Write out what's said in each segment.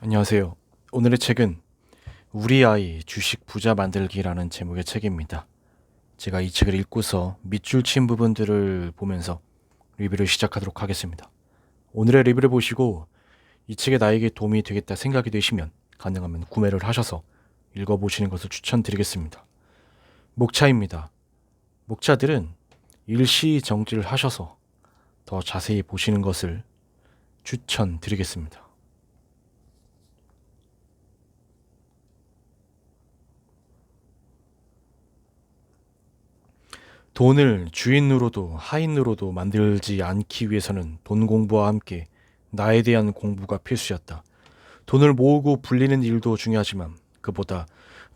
안녕하세요. 오늘의 책은 우리 아이 주식 부자 만들기라는 제목의 책입니다. 제가 이 책을 읽고서 밑줄 친 부분들을 보면서 리뷰를 시작하도록 하겠습니다. 오늘의 리뷰를 보시고 이 책이 나에게 도움이 되겠다 생각이 되시면 가능하면 구매를 하셔서 읽어보시는 것을 추천드리겠습니다. 목차입니다. 목차들은 일시정지를 하셔서 더 자세히 보시는 것을 추천드리겠습니다. 돈을 주인으로도 하인으로도 만들지 않기 위해서는 돈 공부와 함께 나에 대한 공부가 필수였다. 돈을 모으고 불리는 일도 중요하지만 그보다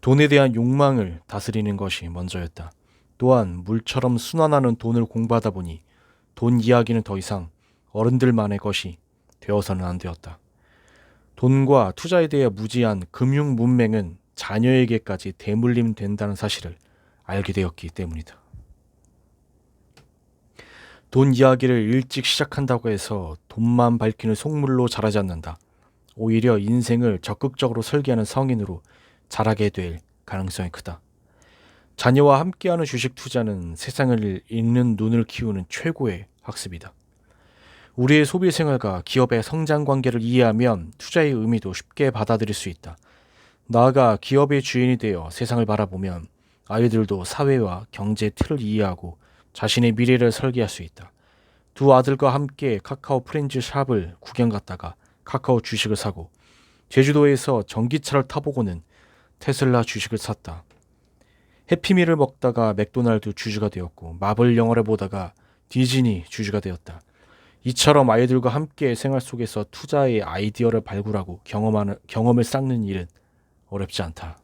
돈에 대한 욕망을 다스리는 것이 먼저였다. 또한 물처럼 순환하는 돈을 공부하다 보니 돈 이야기는 더 이상 어른들만의 것이 되어서는 안 되었다. 돈과 투자에 대해 무지한 금융 문맹은 자녀에게까지 대물림 된다는 사실을 알게 되었기 때문이다. 돈 이야기를 일찍 시작한다고 해서 돈만 밝히는 속물로 자라지 않는다. 오히려 인생을 적극적으로 설계하는 성인으로 자라게 될 가능성이 크다. 자녀와 함께하는 주식 투자는 세상을 읽는 눈을 키우는 최고의 학습이다. 우리의 소비 생활과 기업의 성장 관계를 이해하면 투자의 의미도 쉽게 받아들일 수 있다. 나아가 기업의 주인이 되어 세상을 바라보면 아이들도 사회와 경제 틀을 이해하고 자신의 미래를 설계할 수 있다. 두 아들과 함께 카카오 프렌즈 샵을 구경 갔다가 카카오 주식을 사고 제주도에서 전기차를 타보고는 테슬라 주식을 샀다. 해피밀을 먹다가 맥도날드 주주가 되었고 마블 영화를 보다가 디즈니 주주가 되었다. 이처럼 아이들과 함께 생활 속에서 투자의 아이디어를 발굴하고 경험을 쌓는 일은 어렵지 않다.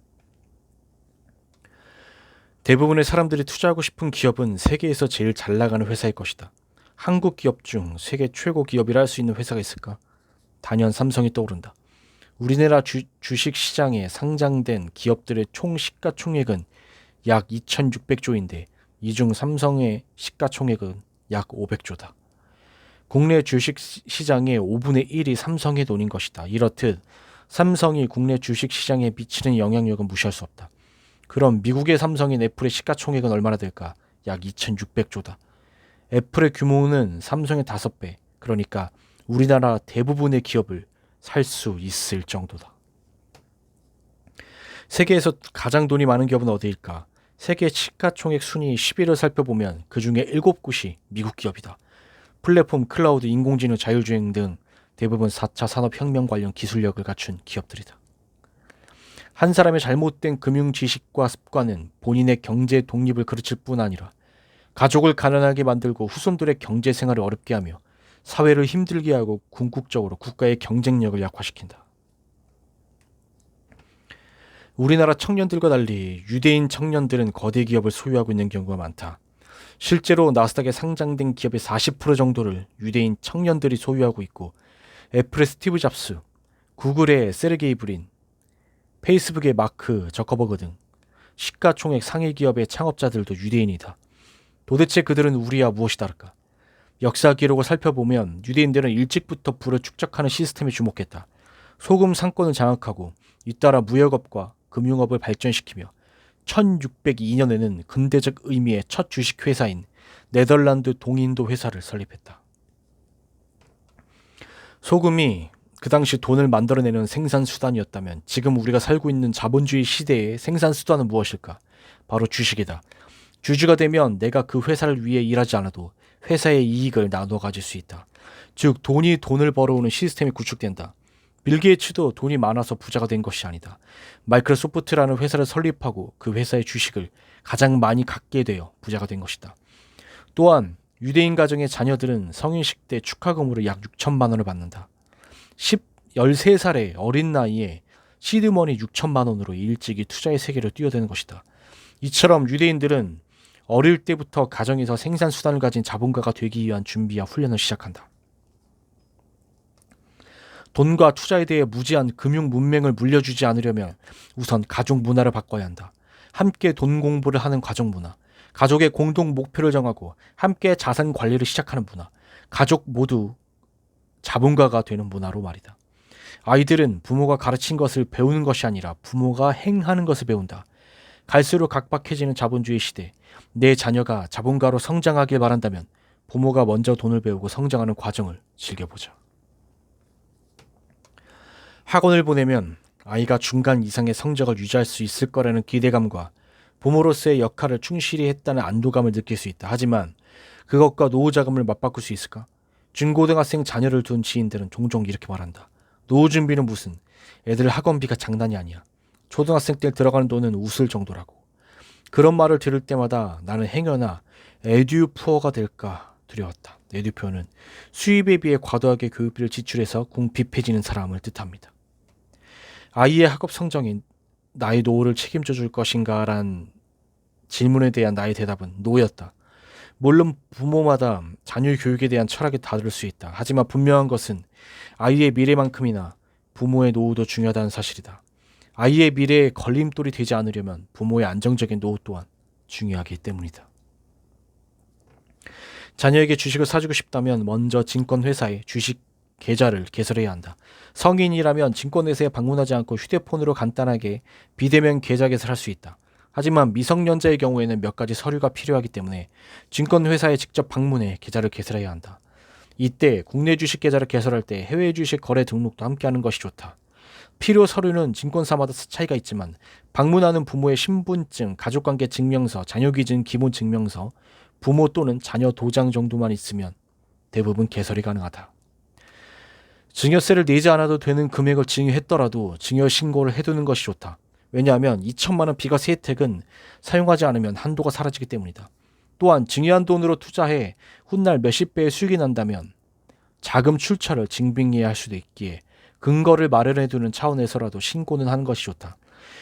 대부분의 사람들이 투자하고 싶은 기업은 세계에서 제일 잘 나가는 회사일 것이다. 한국 기업 중 세계 최고 기업이라 할 수 있는 회사가 있을까? 단연 삼성이 떠오른다. 우리나라 주식 시장에 상장된 기업들의 총 시가총액은 약 2,600조인데 이 중 삼성의 시가총액은 약 500조다. 국내 주식 시장의 5분의 1이 삼성의 돈인 것이다. 이렇듯 삼성이 국내 주식 시장에 미치는 영향력은 무시할 수 없다. 그럼 미국의 삼성인 애플의 시가총액은 얼마나 될까? 약 2,600조다. 애플의 규모는 삼성의 5배, 그러니까 우리나라 대부분의 기업을 살 수 있을 정도다. 세계에서 가장 돈이 많은 기업은 어디일까? 세계 시가총액 순위 10위를 살펴보면 그 중에 7곳이 미국 기업이다. 플랫폼, 클라우드, 인공지능, 자율주행 등 대부분 4차 산업혁명 관련 기술력을 갖춘 기업들이다. 한 사람의 잘못된 금융 지식과 습관은 본인의 경제 독립을 그르칠 뿐 아니라 가족을 가난하게 만들고 후손들의 경제 생활을 어렵게 하며 사회를 힘들게 하고 궁극적으로 국가의 경쟁력을 약화시킨다. 우리나라 청년들과 달리 유대인 청년들은 거대 기업을 소유하고 있는 경우가 많다. 실제로 나스닥에 상장된 기업의 40% 정도를 유대인 청년들이 소유하고 있고 애플의 스티브 잡스, 구글의 세르게이 브린, 페이스북의 마크 저커버그 등 시가총액 상위 기업의 창업자들도 유대인이다. 도대체 그들은 우리와 무엇이 다를까? 역사 기록을 살펴보면 유대인들은 일찍부터 부를 축적하는 시스템에 주목했다. 소금 상권을 장악하고 잇따라 무역업과 금융업을 발전시키며 1602년에는 근대적 의미의 첫 주식회사인 네덜란드 동인도 회사를 설립했다. 소금이 그 당시 돈을 만들어내는 생산수단이었다면 지금 우리가 살고 있는 자본주의 시대의 생산수단은 무엇일까? 바로 주식이다. 주주가 되면 내가 그 회사를 위해 일하지 않아도 회사의 이익을 나눠 가질 수 있다. 즉 돈이 돈을 벌어오는 시스템이 구축된다. 빌 게이츠도 돈이 많아서 부자가 된 것이 아니다. 마이크로소프트라는 회사를 설립하고 그 회사의 주식을 가장 많이 갖게 되어 부자가 된 것이다. 또한 유대인 가정의 자녀들은 성인식 때 축하금으로 약 6천만 원을 받는다. 13살의 어린 나이에 시드머니 6천만 원으로 일찍이 투자의 세계를 뛰어드는 것이다. 이처럼 유대인들은 어릴 때부터 가정에서 생산 수단을 가진 자본가가 되기 위한 준비와 훈련을 시작한다. 돈과 투자에 대해 무지한 금융 문맹을 물려주지 않으려면 우선 가족 문화를 바꿔야 한다. 함께 돈 공부를 하는 가족 문화, 가족의 공동 목표를 정하고 함께 자산 관리를 시작하는 문화, 가족 모두 자본가가 되는 문화로 말이다. 아이들은 부모가 가르친 것을 배우는 것이 아니라 부모가 행하는 것을 배운다. 갈수록 각박해지는 자본주의 시대, 내 자녀가 자본가로 성장하길 바란다면 부모가 먼저 돈을 배우고 성장하는 과정을 즐겨보자. 학원을 보내면 아이가 중간 이상의 성적을 유지할 수 있을 거라는 기대감과 부모로서의 역할을 충실히 했다는 안도감을 느낄 수 있다. 하지만 그것과 노후 자금을 맞바꿀 수 있을까? 중고등학생 자녀를 둔 지인들은 종종 이렇게 말한다. 노후 준비는 무슨, 애들 학원비가 장난이 아니야. 초등학생 때 들어가는 돈은 웃을 정도라고. 그런 말을 들을 때마다 나는 행여나 에듀푸어가 될까 두려웠다. 에듀푸어는 수입에 비해 과도하게 교육비를 지출해서 궁핍해지는 사람을 뜻합니다. 아이의 학업 성적이 나의 노후를 책임져 줄 것인가 란 질문에 대한 나의 대답은 노였다. 물론 부모마다 자녀 교육에 대한 철학이 다를 수 있다. 하지만 분명한 것은 아이의 미래만큼이나 부모의 노후도 중요하다는 사실이다. 아이의 미래에 걸림돌이 되지 않으려면 부모의 안정적인 노후 또한 중요하기 때문이다. 자녀에게 주식을 사주고 싶다면 먼저 증권회사에 주식 계좌를 개설해야 한다. 성인이라면 증권회사에 방문하지 않고 휴대폰으로 간단하게 비대면 계좌 개설할 수 있다. 하지만 미성년자의 경우에는 몇 가지 서류가 필요하기 때문에 증권회사에 직접 방문해 계좌를 개설해야 한다. 이때 국내 주식 계좌를 개설할 때 해외 주식 거래 등록도 함께하는 것이 좋다. 필요 서류는 증권사마다 차이가 있지만 방문하는 부모의 신분증, 가족관계 증명서, 자녀기준 기본 증명서, 부모 또는 자녀 도장 정도만 있으면 대부분 개설이 가능하다. 증여세를 내지 않아도 되는 금액을 증여했더라도 증여 신고를 해두는 것이 좋다. 왜냐하면 2천만 원 비과세 혜택은 사용하지 않으면 한도가 사라지기 때문이다. 또한 증여한 돈으로 투자해 훗날 몇십 배의 수익이 난다면 자금 출처를 증빙해야 할 수도 있기에 근거를 마련해두는 차원에서라도 신고는 하는 것이 좋다.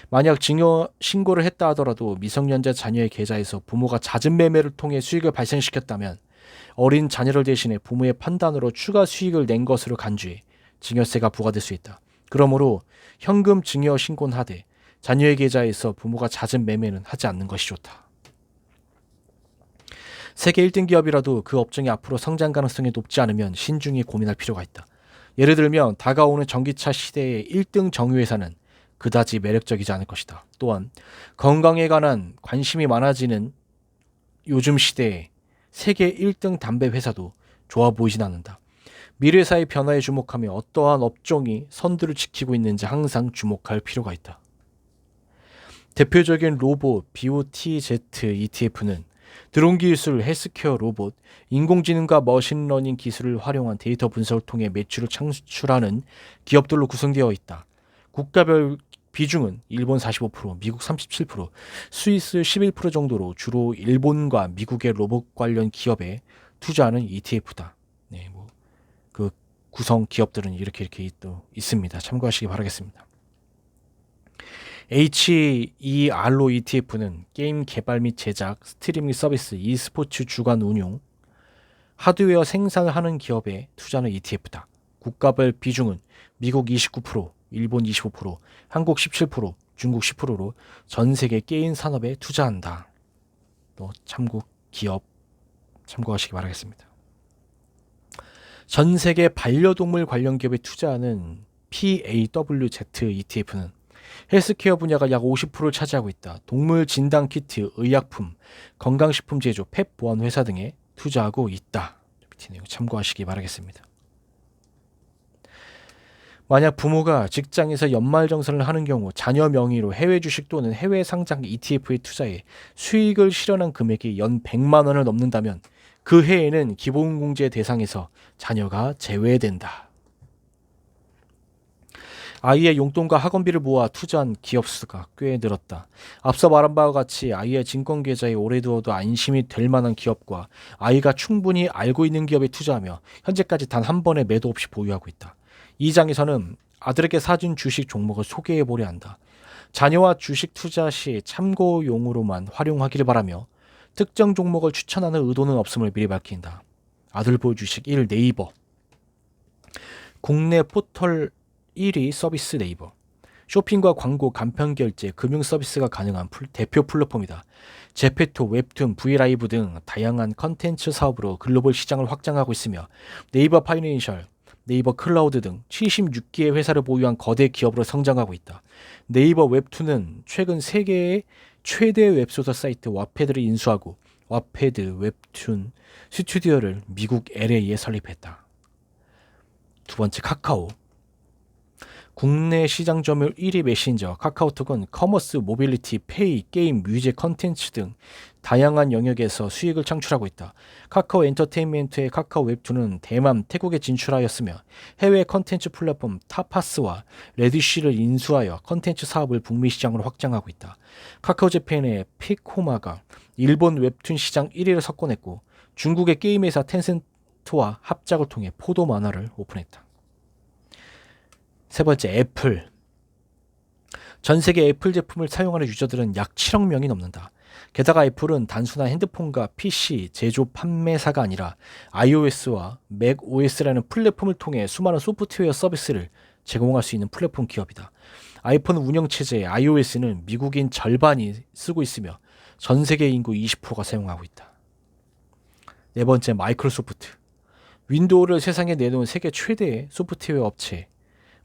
만약 증여 신고를 했다 하더라도 미성년자 자녀의 계좌에서 부모가 잦은 매매를 통해 수익을 발생시켰다면 어린 자녀를 대신해 부모의 판단으로 추가 수익을 낸 것으로 간주해 증여세가 부과될 수 있다. 그러므로 현금 증여 신고는 하되 자녀의 계좌에서 부모가 잦은 매매는 하지 않는 것이 좋다. 세계 1등 기업이라도 그 업종이 앞으로 성장 가능성이 높지 않으면 신중히 고민할 필요가 있다. 예를 들면 다가오는 전기차 시대의 1등 정유회사는 그다지 매력적이지 않을 것이다. 또한 건강에 관한 관심이 많아지는 요즘 시대에 세계 1등 담배 회사도 좋아 보이진 않는다. 미래사의 변화에 주목하며 어떠한 업종이 선두를 지키고 있는지 항상 주목할 필요가 있다. 대표적인 로봇 BOTZ ETF는 드론 기술, 헬스케어 로봇, 인공지능과 머신러닝 기술을 활용한 데이터 분석을 통해 매출을 창출하는 기업들로 구성되어 있다. 국가별 비중은 일본 45%, 미국 37%, 스위스 11% 정도로 주로 일본과 미국의 로봇 관련 기업에 투자하는 ETF다. 네, 그 구성 기업들은 이렇게 또 있습니다. 참고하시기 바라겠습니다. HER로 ETF는 게임 개발 및 제작, 스트리밍 서비스, e스포츠 주관 운용, 하드웨어 생산을 하는 기업에 투자하는 ETF다. 국가별 비중은 미국 29%, 일본 25%, 한국 17%, 중국 10%로 전 세계 게임 산업에 투자한다. 또 참고 기업 참고하시기 바라겠습니다. 전 세계 반려동물 관련 기업에 투자하는 PAWZ ETF는 헬스케어 분야가 약 50%를 차지하고 있다. 동물 진단 키트, 의약품, 건강식품 제조, 펫 보안 회사 등에 투자하고 있다. 밑에 내용 참고하시기 바라겠습니다. 만약 부모가 직장에서 연말정산을 하는 경우 자녀 명의로 해외 주식 또는 해외 상장 ETF에 투자해 수익을 실현한 금액이 연 100만 원을 넘는다면 그 해에는 기본공제 대상에서 자녀가 제외된다. 아이의 용돈과 학원비를 모아 투자한 기업 수가 꽤 늘었다. 앞서 말한 바와 같이 아이의 증권계좌에 오래 두어도 안심이 될 만한 기업과 아이가 충분히 알고 있는 기업에 투자하며 현재까지 단 한 번의 매도 없이 보유하고 있다. 이 장에서는 아들에게 사준 주식 종목을 소개해 보려 한다. 자녀와 주식 투자 시 참고용으로만 활용하기를 바라며 특정 종목을 추천하는 의도는 없음을 미리 밝힌다. 아들 볼 주식 1 네이버. 국내 포털 1위 서비스 네이버. 쇼핑과 광고, 간편 결제, 금융 서비스가 가능한 대표 플랫폼이다. 제페토, 웹툰, 브이라이브 등 다양한 컨텐츠 사업으로 글로벌 시장을 확장하고 있으며 네이버 파이낸셜, 네이버 클라우드 등 76개의 회사를 보유한 거대 기업으로 성장하고 있다. 네이버 웹툰은 최근 세계의 최대 웹소설 사이트 와패드를 인수하고 와패드 웹툰 스튜디오를 미국 LA에 설립했다. 두 번째, 카카오. 국내 시장 점유율 1위 메신저 카카오톡은 커머스, 모빌리티, 페이, 게임, 뮤직, 컨텐츠 등 다양한 영역에서 수익을 창출하고 있다. 카카오 엔터테인먼트의 카카오 웹툰은 대만, 태국에 진출하였으며 해외 컨텐츠 플랫폼 타파스와 레디쉬를 인수하여 컨텐츠 사업을 북미 시장으로 확장하고 있다. 카카오 재팬의 피코마가 일본 웹툰 시장 1위를 석권했고 중국의 게임 회사 텐센트와 합작을 통해 포도 만화를 오픈했다. 세 번째, 애플. 전 세계 애플 제품을 사용하는 유저들은 약 7억 명이 넘는다. 게다가 애플은 단순한 핸드폰과 PC 제조 판매사가 아니라 iOS와 macOS라는 플랫폼을 통해 수많은 소프트웨어 서비스를 제공할 수 있는 플랫폼 기업이다. 아이폰 운영체제 iOS는 미국인 절반이 쓰고 있으며 전 세계 인구 20%가 사용하고 있다. 네 번째, 마이크로소프트. 윈도우를 세상에 내놓은 세계 최대의 소프트웨어 업체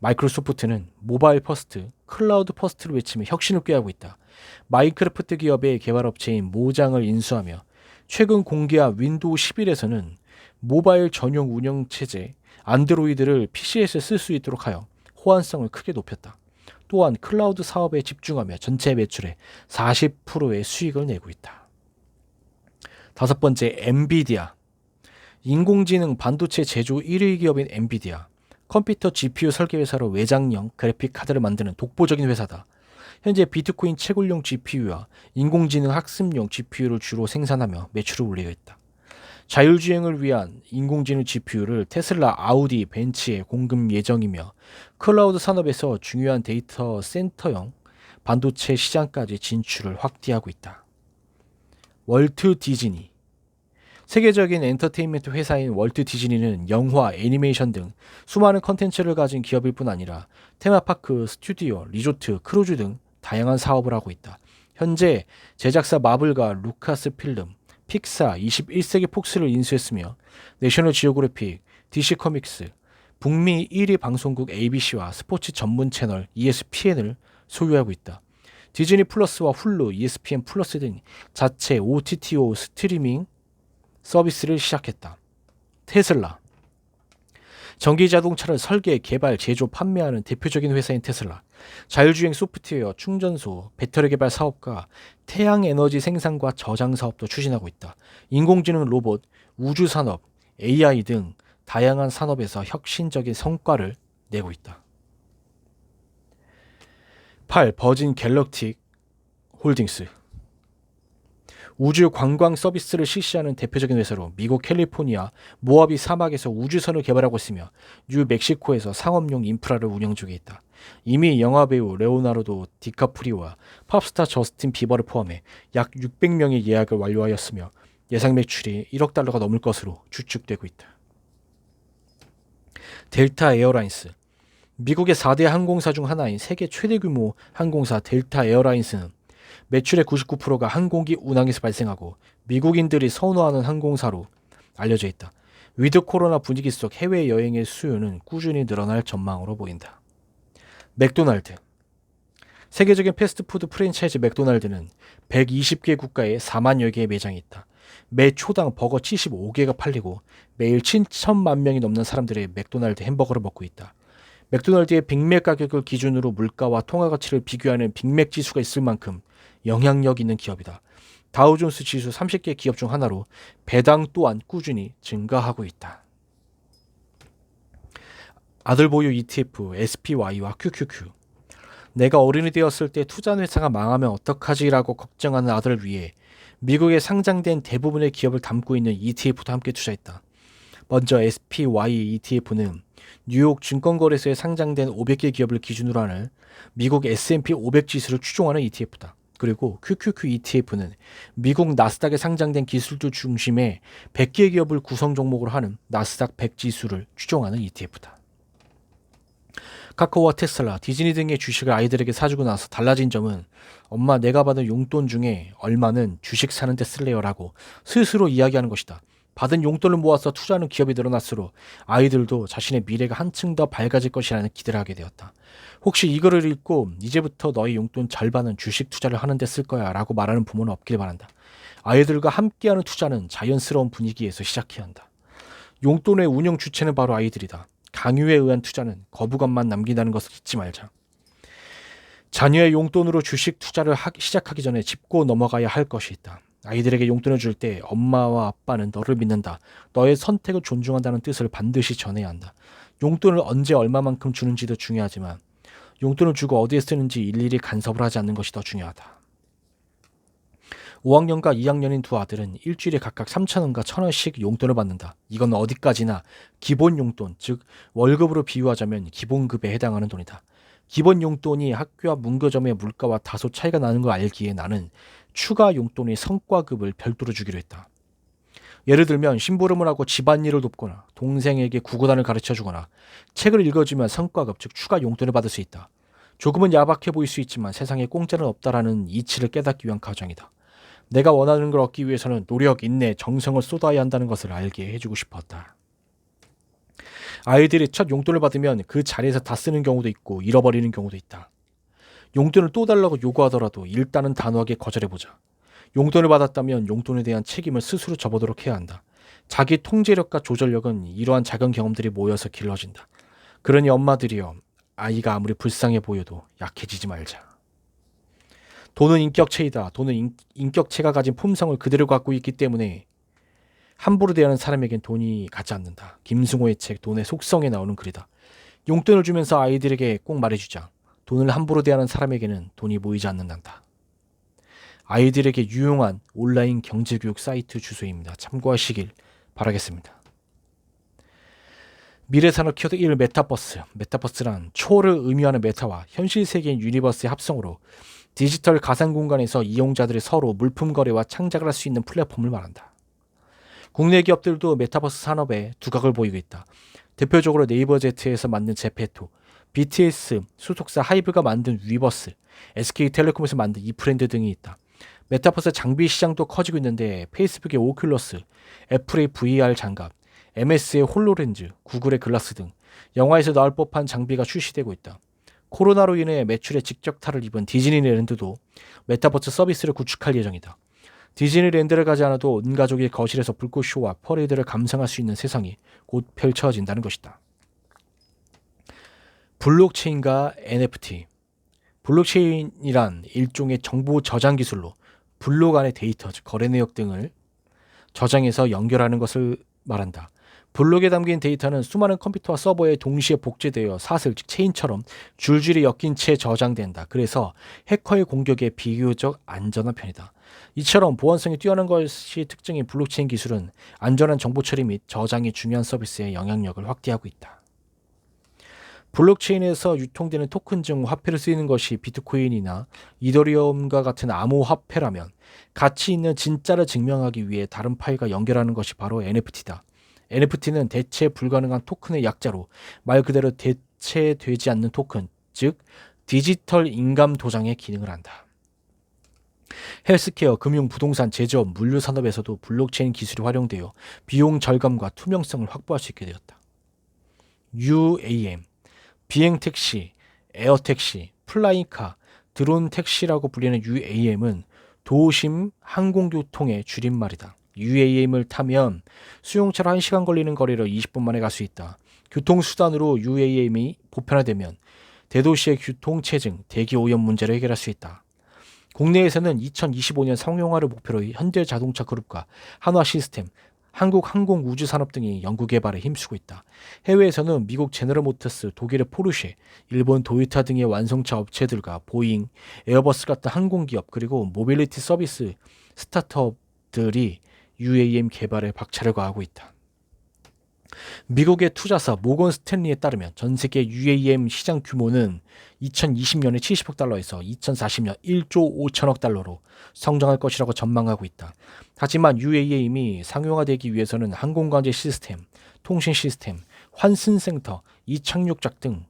마이크로소프트는 모바일 퍼스트, 클라우드 퍼스트를 외치며 혁신을 꾀하고 있다. 마인크래프트 기업의 개발업체인 모장을 인수하며 최근 공개한 윈도우 11에서는 모바일 전용 운영체제 안드로이드를 PC에서 쓸 수 있도록 하여 호환성을 크게 높였다. 또한 클라우드 사업에 집중하며 전체 매출의 40%의 수익을 내고 있다. 다섯 번째, 엔비디아. 인공지능 반도체 제조 1위 기업인 엔비디아. 컴퓨터 GPU 설계 회사로 외장형 그래픽 카드를 만드는 독보적인 회사다. 현재 비트코인 채굴용 GPU와 인공지능 학습용 GPU를 주로 생산하며 매출을 올리고 있다. 자율주행을 위한 인공지능 GPU를 테슬라, 아우디, 벤츠에 공급 예정이며 클라우드 산업에서 중요한 데이터 센터형 반도체 시장까지 진출을 확대하고 있다. 월트 디즈니. 세계적인 엔터테인먼트 회사인 월트 디즈니는 영화, 애니메이션 등 수많은 컨텐츠를 가진 기업일 뿐 아니라 테마파크, 스튜디오, 리조트, 크루즈 등 다양한 사업을 하고 있다. 현재 제작사 마블과 루카스 필름, 픽사, 21세기 폭스를 인수했으며 내셔널 지오그래픽, DC 코믹스, 북미 1위 방송국 ABC와 스포츠 전문 채널 ESPN을 소유하고 있다. 디즈니 플러스와 훌루, ESPN 플러스 등 자체 OTTO 스트리밍 서비스를 시작했다. 테슬라. 전기 자동차를 설계, 개발, 제조, 판매하는 대표적인 회사인 테슬라. 자율주행 소프트웨어, 충전소, 배터리 개발 사업과 태양에너지 생산과 저장 사업도 추진하고 있다. 인공지능 로봇, 우주산업, AI 등 다양한 산업에서 혁신적인 성과를 내고 있다. 8. 버진 갤럭틱 홀딩스. 우주 관광 서비스를 실시하는 대표적인 회사로 미국 캘리포니아 모하비 사막에서 우주선을 개발하고 있으며 뉴멕시코에서 상업용 인프라를 운영 중에 있다. 이미 영화배우 레오나르도 디카프리오와 팝스타 저스틴 비버를 포함해 약 600명의 예약을 완료하였으며 예상 매출이 1억 달러가 넘을 것으로 추측되고 있다. 델타 에어라인스. 미국의 4대 항공사 중 하나인 세계 최대 규모 항공사 델타 에어라인스는 매출의 99%가 항공기 운항에서 발생하고 미국인들이 선호하는 항공사로 알려져 있다. 위드 코로나 분위기 속 해외여행의 수요는 꾸준히 늘어날 전망으로 보인다. 맥도날드. 세계적인 패스트푸드 프랜차이즈 맥도날드는 120개 국가에 4만여 개의 매장이 있다. 매 초당 버거 75개가 팔리고 매일 7천만 명이 넘는 사람들이 맥도날드 햄버거를 먹고 있다. 맥도날드의 빅맥 가격을 기준으로 물가와 통화가치를 비교하는 빅맥 지수가 있을 만큼 영향력 있는 기업이다. 다우존스 지수 30개 기업 중 하나로 배당 또한 꾸준히 증가하고 있다. 아들 보유 ETF, SPY와 QQQ. 내가 어른이 되었을 때 투자한 회사가 망하면 어떡하지라고 걱정하는 아들을 위해 미국에 상장된 대부분의 기업을 담고 있는 ETF도 함께 투자했다. 먼저 SPY ETF는 뉴욕 증권거래소에 상장된 500개 기업을 기준으로 하는 미국 S&P 500 지수를 추종하는 ETF다. 그리고 QQQ ETF는 미국 나스닥에 상장된 기술주 중심의 100개 기업을 구성 종목으로 하는 나스닥 100 지수를 추종하는 ETF다. 카카오와 테슬라, 디즈니 등의 주식을 아이들에게 사주고 나서 달라진 점은 엄마 내가 받은 용돈 중에 얼마는 주식 사는 데 쓸래요 라고 스스로 이야기하는 것이다. 받은 용돈을 모아서 투자하는 기업이 늘어날수록 아이들도 자신의 미래가 한층 더 밝아질 것이라는 기대를 하게 되었다. 혹시 이거를 읽고 이제부터 너의 용돈 절반은 주식 투자를 하는 데 쓸 거야 라고 말하는 부모는 없길 바란다. 아이들과 함께하는 투자는 자연스러운 분위기에서 시작해야 한다. 용돈의 운영 주체는 바로 아이들이다. 강요에 의한 투자는 거부감만 남긴다는 것을 잊지 말자. 자녀의 용돈으로 주식 투자를 시작하기 전에 짚고 넘어가야 할 것이 있다. 아이들에게 용돈을 줄 때 엄마와 아빠는 너를 믿는다. 너의 선택을 존중한다는 뜻을 반드시 전해야 한다. 용돈을 언제 얼마만큼 주는지도 중요하지만 용돈을 주고 어디에 쓰는지 일일이 간섭을 하지 않는 것이 더 중요하다. 5학년과 2학년인 두 아들은 일주일에 각각 3,000원과 1,000원씩 용돈을 받는다. 이건 어디까지나 기본 용돈, 즉 월급으로 비유하자면 기본급에 해당하는 돈이다. 기본 용돈이 학교 앞 문교점의 물가와 다소 차이가 나는 걸 알기에 나는 추가 용돈의 성과급을 별도로 주기로 했다. 예를 들면 심부름을 하고 집안일을 돕거나 동생에게 구구단을 가르쳐주거나 책을 읽어주면 성과급, 즉 추가 용돈을 받을 수 있다. 조금은 야박해 보일 수 있지만 세상에 공짜는 없다라는 이치를 깨닫기 위한 과정이다. 내가 원하는 걸 얻기 위해서는 노력, 인내, 정성을 쏟아야 한다는 것을 알게 해주고 싶었다. 아이들이 첫 용돈을 받으면 그 자리에서 다 쓰는 경우도 있고 잃어버리는 경우도 있다. 용돈을 또 달라고 요구하더라도 일단은 단호하게 거절해보자. 용돈을 받았다면 용돈에 대한 책임을 스스로 져보도록 해야 한다. 자기 통제력과 조절력은 이러한 작은 경험들이 모여서 길러진다. 그러니 엄마들이여, 아이가 아무리 불쌍해 보여도 약해지지 말자. 돈은 인격체이다. 돈은 인격체가 가진 품성을 그대로 갖고 있기 때문에 함부로 대하는 사람에겐 돈이 가지 않는다. 김승호의 책 돈의 속성에 나오는 글이다. 용돈을 주면서 아이들에게 꼭 말해주자. 돈을 함부로 대하는 사람에게는 돈이 모이지 않는단다. 아이들에게 유용한 온라인 경제교육 사이트 주소입니다. 참고하시길 바라겠습니다. 미래산업 키워드 1 메타버스. 메타버스란 초월을 의미하는 메타와 현실 세계인 유니버스의 합성으로 디지털 가상 공간에서 이용자들이 서로 물품 거래와 창작을 할 수 있는 플랫폼을 말한다. 국내 기업들도 메타버스 산업에 두각을 보이고 있다. 대표적으로 네이버제트에서 만든 제페토, BTS 소속사 하이브가 만든 위버스, SK텔레콤에서 만든 이프렌드 등이 있다. 메타버스 장비 시장도 커지고 있는데 페이스북의 오큘러스, 애플의 VR 장갑, MS의 홀로렌즈, 구글의 글라스 등 영화에서 나올 법한 장비가 출시되고 있다. 코로나로 인해 매출에 직격탄을 입은 디즈니랜드도 메타버스 서비스를 구축할 예정이다. 디즈니랜드를 가지 않아도 온 가족이 거실에서 불꽃쇼와 퍼레이드를 감상할 수 있는 세상이 곧 펼쳐진다는 것이다. 블록체인과 NFT. 블록체인이란 일종의 정보 저장 기술로 블록 안의 데이터, 즉 거래 내역 등을 저장해서 연결하는 것을 말한다. 블록에 담긴 데이터는 수많은 컴퓨터와 서버에 동시에 복제되어 사슬, 즉 체인처럼 줄줄이 엮인 채 저장된다. 그래서 해커의 공격에 비교적 안전한 편이다. 이처럼 보안성이 뛰어난 것이 특징인 블록체인 기술은 안전한 정보 처리 및 저장이 중요한 서비스의 영향력을 확대하고 있다. 블록체인에서 유통되는 토큰 중 화폐로 쓰이는 것이 비트코인이나 이더리움과 같은 암호화폐라면 가치 있는 진짜를 증명하기 위해 다른 파일과 연결하는 것이 바로 NFT다. NFT는 대체 불가능한 토큰의 약자로 말 그대로 대체되지 않는 토큰, 즉 디지털 인감 도장의 기능을 한다. 헬스케어, 금융, 부동산, 제조업, 물류 산업에서도 블록체인 기술이 활용되어 비용 절감과 투명성을 확보할 수 있게 되었다. UAM, 비행택시, 에어택시, 플라잉카, 드론 택시라고 불리는 UAM은 도심 항공교통의 줄임말이다. UAM을 타면 수용차로 1시간 걸리는 거리를 20분 만에 갈 수 있다. 교통수단으로 UAM이 보편화되면 대도시의 교통체증, 대기오염 문제를 해결할 수 있다. 국내에서는 2025년 상용화를 목표로 현대자동차 그룹과 한화시스템, 한국항공우주산업 등이 연구개발에 힘쓰고 있다. 해외에서는 미국 제너럴모터스, 독일의 포르쉐, 일본 도요타 등의 완성차 업체들과 보잉, 에어버스 같은 항공기업 그리고 모빌리티 서비스 스타트업들이 UAM 개발에 박차를 가하고 있다. 미국의 투자사 모건 스탠리에 따르면 전 세계 UAM 시장 규모는 2020년에 70억 달러에서 2040년 1조 5천억 달러로 성장할 것이라고 전망하고 있다. 하지만 UAM이 상용화되기 위해서는 항공관제 시스템, 통신 시스템, 환승센터, 이착륙작 등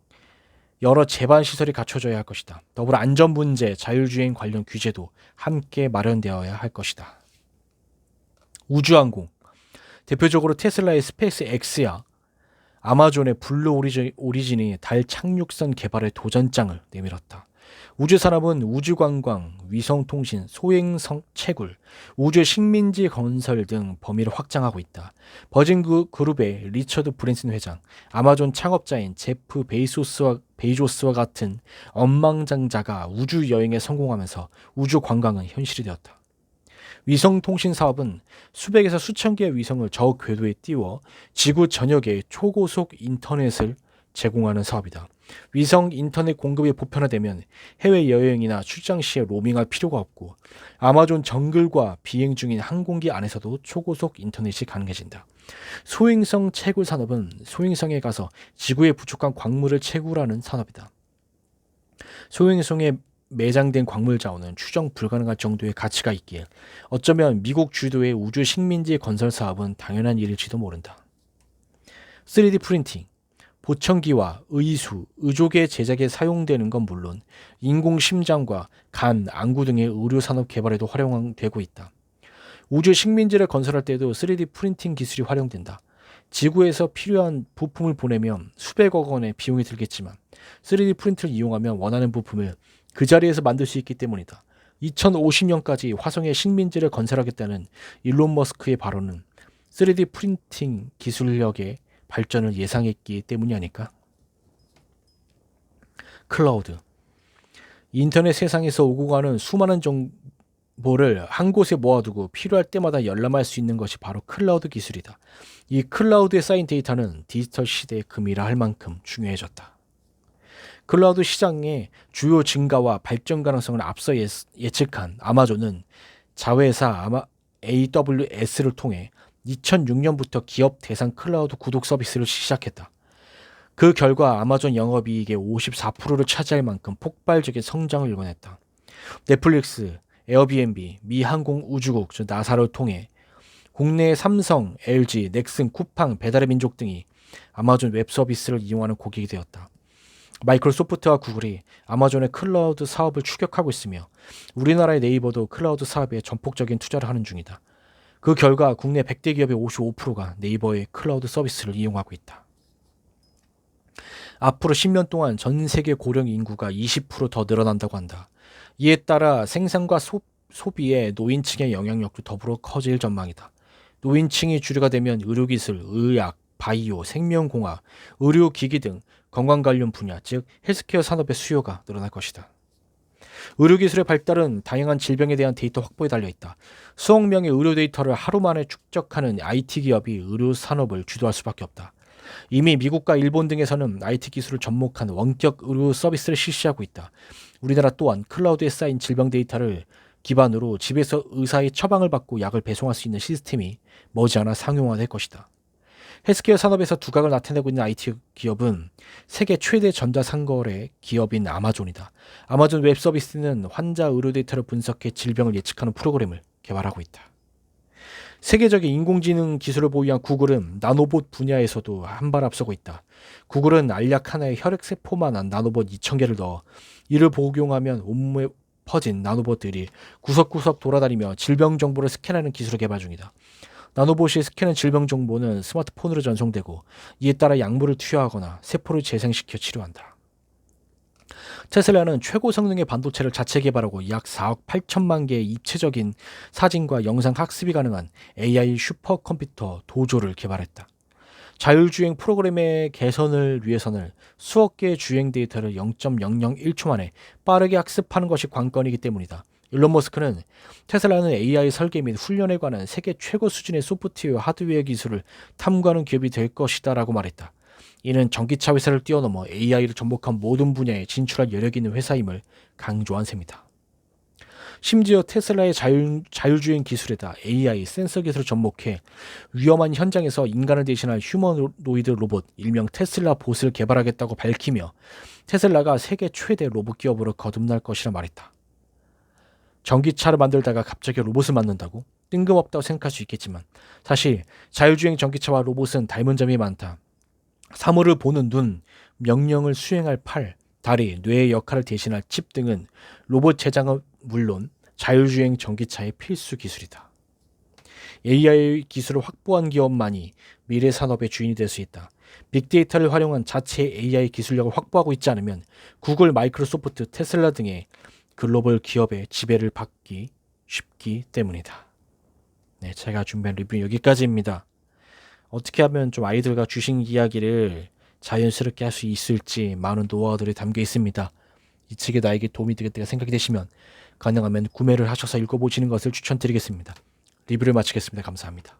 여러 제반 시설이 갖춰져야 할 것이다. 더불어 안전 문제, 자율주행 관련 규제도 함께 마련되어야 할 것이다. 우주항공. 대표적으로 테슬라의 스페이스 X야 아마존의 블루 오리진이 달 착륙선 개발에 도전장을 내밀었다. 우주 산업은 우주관광, 위성통신, 소행성 채굴, 우주 식민지 건설 등 범위를 확장하고 있다. 버진 그룹의 리처드 브랜슨 회장, 아마존 창업자인 제프 베이조스와 같은 억만장자가 우주 여행에 성공하면서 우주 관광은 현실이 되었다. 위성통신 사업은 수백에서 수천 개의 위성을 저 궤도에 띄워 지구 전역에 초고속 인터넷을 제공하는 사업이다. 위성 인터넷 공급이 보편화되면 해외여행이나 출장 시에 로밍할 필요가 없고 아마존 정글과 비행 중인 항공기 안에서도 초고속 인터넷이 가능해진다. 소행성 채굴 산업은 소행성에 가서 지구에 부족한 광물을 채굴하는 산업이다. 소행성에 매장된 광물 자원은 추정 불가능할 정도의 가치가 있기에 어쩌면 미국 주도의 우주 식민지 건설 사업은 당연한 일일지도 모른다. 3D 프린팅, 보청기와 의수, 의족의 제작에 사용되는 건 물론 인공심장과 간, 안구 등의 의료산업 개발에도 활용되고 있다. 우주 식민지를 건설할 때도 3D 프린팅 기술이 활용된다. 지구에서 필요한 부품을 보내면 수백억 원의 비용이 들겠지만 3D 프린트를 이용하면 원하는 부품을 그 자리에서 만들 수 있기 때문이다. 2050년까지 화성의 식민지를 건설하겠다는 일론 머스크의 발언은 3D 프린팅 기술력의 발전을 예상했기 때문이 아닐까? 클라우드. 인터넷 세상에서 오고 가는 수많은 정보를 한 곳에 모아두고 필요할 때마다 열람할 수 있는 것이 바로 클라우드 기술이다. 이 클라우드에 쌓인 데이터는 디지털 시대의 금이라 할 만큼 중요해졌다. 클라우드 시장의 주요 증가와 발전 가능성을 앞서 예측한 아마존은 자회사 AWS를 통해 2006년부터 기업 대상 클라우드 구독 서비스를 시작했다. 그 결과 아마존 영업이익의 54%를 차지할 만큼 폭발적인 성장을 이뤄냈다. 넷플릭스, 에어비앤비, 미 항공우주국 나사를 통해 국내 삼성, LG, 넥슨, 쿠팡, 배달의 민족 등이 아마존 웹 서비스를 이용하는 고객이 되었다. 마이크로소프트와 구글이 아마존의 클라우드 사업을 추격하고 있으며 우리나라의 네이버도 클라우드 사업에 전폭적인 투자를 하는 중이다. 그 결과 국내 100대 기업의 55%가 네이버의 클라우드 서비스를 이용하고 있다. 앞으로 10년 동안 전 세계 고령 인구가 20% 더 늘어난다고 한다. 이에 따라 생산과 소비에 노인층의 영향력도 더불어 커질 전망이다. 노인층이 주류가 되면 의료기술, 의학, 바이오, 생명공학, 의료기기 등 건강 관련 분야, 즉 헬스케어 산업의 수요가 늘어날 것이다. 의료기술의 발달은 다양한 질병에 대한 데이터 확보에 달려있다. 수억 명의 의료 데이터를 하루 만에 축적하는 IT 기업이 의료 산업을 주도할 수밖에 없다. 이미 미국과 일본 등에서는 IT 기술을 접목한 원격 의료 서비스를 실시하고 있다. 우리나라 또한 클라우드에 쌓인 질병 데이터를 기반으로 집에서 의사의 처방을 받고 약을 배송할 수 있는 시스템이 머지않아 상용화될 것이다. 헬스케어 산업에서 두각을 나타내고 있는 IT 기업은 세계 최대 전자상거래 기업인 아마존이다. 아마존 웹 서비스는 환자 의료 데이터를 분석해 질병을 예측하는 프로그램을 개발하고 있다. 세계적인 인공지능 기술을 보유한 구글은 나노봇 분야에서도 한 발 앞서고 있다. 구글은 알약 하나에 혈액세포만한 나노봇 2,000개를 넣어 이를 복용하면 온몸에 퍼진 나노봇들이 구석구석 돌아다니며 질병 정보를 스캔하는 기술을 개발 중이다. 나노봇이 스캔한 질병 정보는 스마트폰으로 전송되고 이에 따라 약물을 투여하거나 세포를 재생시켜 치료한다. 테슬라는 최고 성능의 반도체를 자체 개발하고 약 4억 8천만 개의 입체적인 사진과 영상 학습이 가능한 AI 슈퍼컴퓨터 도조를 개발했다. 자율주행 프로그램의 개선을 위해서는 수억 개의 주행 데이터를 0.001초 만에 빠르게 학습하는 것이 관건이기 때문이다. 일론 머스크는 테슬라는 AI 설계 및 훈련에 관한 세계 최고 수준의 소프트웨어 하드웨어 기술을 탐구하는 기업이 될 것이다 라고 말했다. 이는 전기차 회사를 뛰어넘어 AI를 접목한 모든 분야에 진출할 여력이 있는 회사임을 강조한 셈이다. 심지어 테슬라의 자율주행 기술에다 AI 센서 기술을 접목해 위험한 현장에서 인간을 대신할 휴머노이드 로봇 일명 테슬라 봇을 개발하겠다고 밝히며 테슬라가 세계 최대 로봇 기업으로 거듭날 것이라 말했다. 전기차를 만들다가 갑자기 로봇을 만든다고? 뜬금없다고 생각할 수 있겠지만 사실 자율주행 전기차와 로봇은 닮은 점이 많다. 사물을 보는 눈, 명령을 수행할 팔, 다리, 뇌의 역할을 대신할 칩 등은 로봇 제작은 물론 자율주행 전기차의 필수 기술이다. AI 기술을 확보한 기업만이 미래 산업의 주인이 될 수 있다. 빅데이터를 활용한 자체 AI 기술력을 확보하고 있지 않으면 구글, 마이크로소프트, 테슬라 등의 글로벌 기업의 지배를 받기 쉽기 때문이다. 네, 제가 준비한 리뷰는 여기까지입니다. 어떻게 하면 좀 아이들과 주식 이야기를 자연스럽게 할 수 있을지 많은 노하우들이 담겨 있습니다. 이 책이 나에게 도움이 되겠다고 생각이 되시면 가능하면 구매를 하셔서 읽어보시는 것을 추천드리겠습니다. 리뷰를 마치겠습니다. 감사합니다.